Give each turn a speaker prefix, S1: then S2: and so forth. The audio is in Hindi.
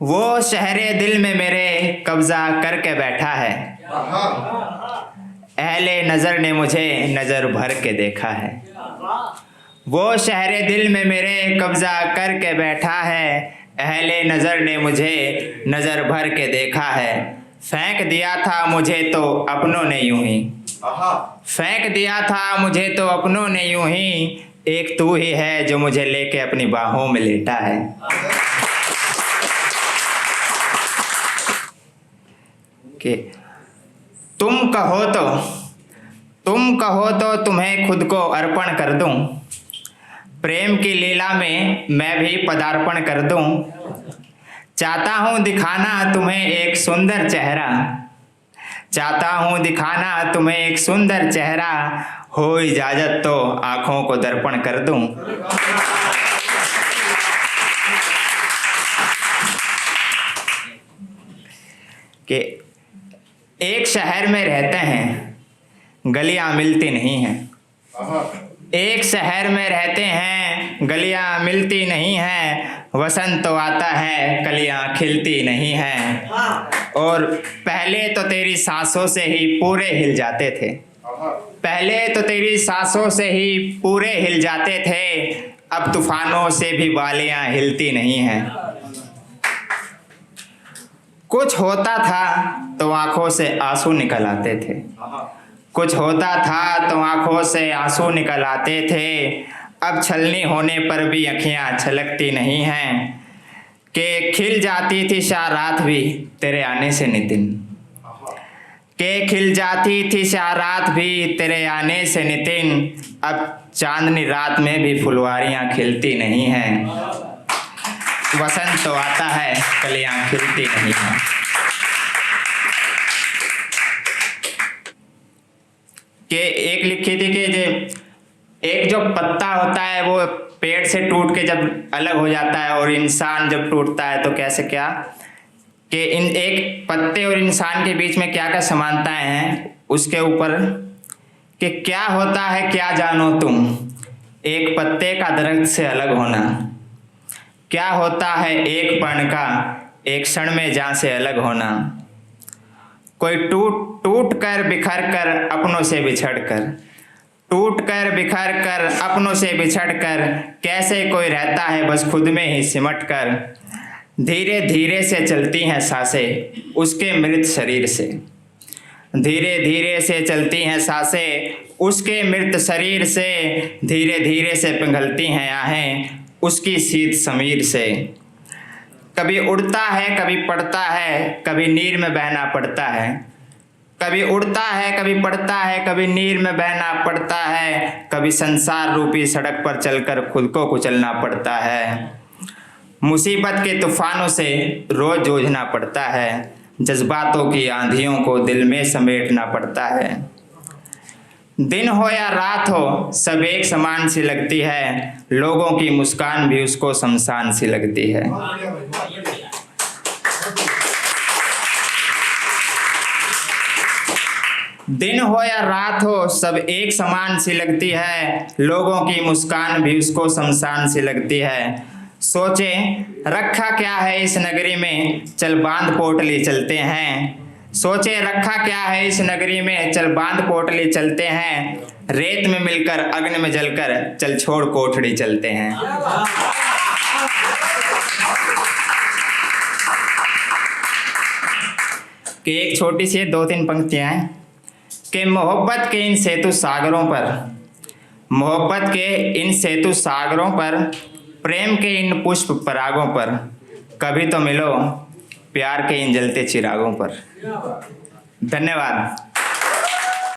S1: वो शहरे दिल में मेरे कब्जा करके बैठा है। अहले नज़र ने मुझे नज़र भर के देखा है। वो शहरे दिल में मेरे कब्जा करके बैठा है। अहले नज़र ने मुझे नज़र भर के देखा है। फेंक दिया था मुझे तो अपनों ने यूं ही, फेंक दिया था मुझे तो अपनों ने यूं ही। एक तू ही है जो मुझे लेके अपनी बाहों में लेटा है। कि तुम कहो तो तुम्हें खुद को अर्पण कर दूं। प्रेम की लीला में मैं भी पदार्पण कर दूं। चाहता हूं दिखाना तुम्हें एक सुंदर चेहरा, चाहता हूं दिखाना तुम्हें एक सुंदर चेहरा। हो इजाजत तो आंखों को दर्पण कर दूं। कि एक शहर में रहते हैं, गलियां मिलती नहीं हैं। एक शहर में रहते हैं, गलियां मिलती नहीं हैं। वसंत तो आता है, कलियां खिलती नहीं हैं। और पहले तो तेरी सांसों से ही पूरे हिल जाते थे, पहले तो तेरी सांसों से ही पूरे हिल जाते थे। अब तूफानों से भी बालियां हिलती नहीं हैं। कुछ होता था तो आंखों से आंसू निकल आते थे, कुछ होता था तो आंखों से आंसू निकल आते थे। अब छलनी होने पर भी अखियां छलकती नहीं हैं। कि खिल जाती थी शाह रात भी तेरे आने से नितिन, के खिल जाती थी शाह रात भी तेरे आने से नितिन। अब चांदनी रात में भी फुलवारियां खिलती नहीं हैं। वसंत तो आता है, कलियां खिलती नहीं हैं। कि एक लिखी थी कि एक जो पत्ता होता है वो पेड़ से टूट के जब अलग हो जाता है, और इंसान जब टूटता है तो कैसे क्या, कि इन एक पत्ते और इंसान के बीच में क्या क्या समानताएं हैं उसके ऊपर। कि क्या होता है क्या जानो तुम, एक पत्ते का दरख्त से अलग होना। क्या होता है एक पर्ण का एक क्षण में जान से अलग होना। कोई टूट कर बिखर कर अपनों से बिछड़ कर, टूट कर बिखर कर अपनों से बिछड़ कर। कैसे कोई रहता है बस खुद में ही सिमट कर। धीरे धीरे से चलती हैं सांसें उसके मृत शरीर से, धीरे धीरे से चलती हैं सांसें उसके मृत शरीर से। धीरे धीरे से पिघलती हैं आहें उसकी शीत समीर से। कभी उड़ता है कभी पड़ता है, कभी नीर में बहना पड़ता है। कभी उड़ता है कभी पड़ता है, कभी नीर में बहना पड़ता है। कभी संसार रूपी सड़क पर चलकर खुद को कुचलना पड़ता है। मुसीबत के तूफानों से रोज जूझना पड़ता है। जज्बातों की आंधियों को दिल में समेटना पड़ता है। दिन हो या रात हो सब एक समान सी लगती है। लोगों की मुस्कान भी उसको शमशान सी लगती है। दिन हो या रात हो सब एक समान सी लगती है। लोगों की मुस्कान भी उसको शमशान सी लगती है। सोचे रखा क्या है इस नगरी में, चल बांध पोटली चलते हैं। सोचे रखा क्या है इस नगरी में, चल बांध पोटली चलते हैं। रेत में मिलकर अग्नि में जलकर चल छोड़ कोठड़ी चलते हैं। कि एक छोटी सी 2-3 पंक्तियां हैं कि मोहब्बत के इन सेतु सागरों पर, मोहब्बत के इन सेतु सागरों पर, प्रेम के इन पुष्प परागों पर, कभी तो मिलो प्यार के इन जलते चिरागों पर। धन्यवाद।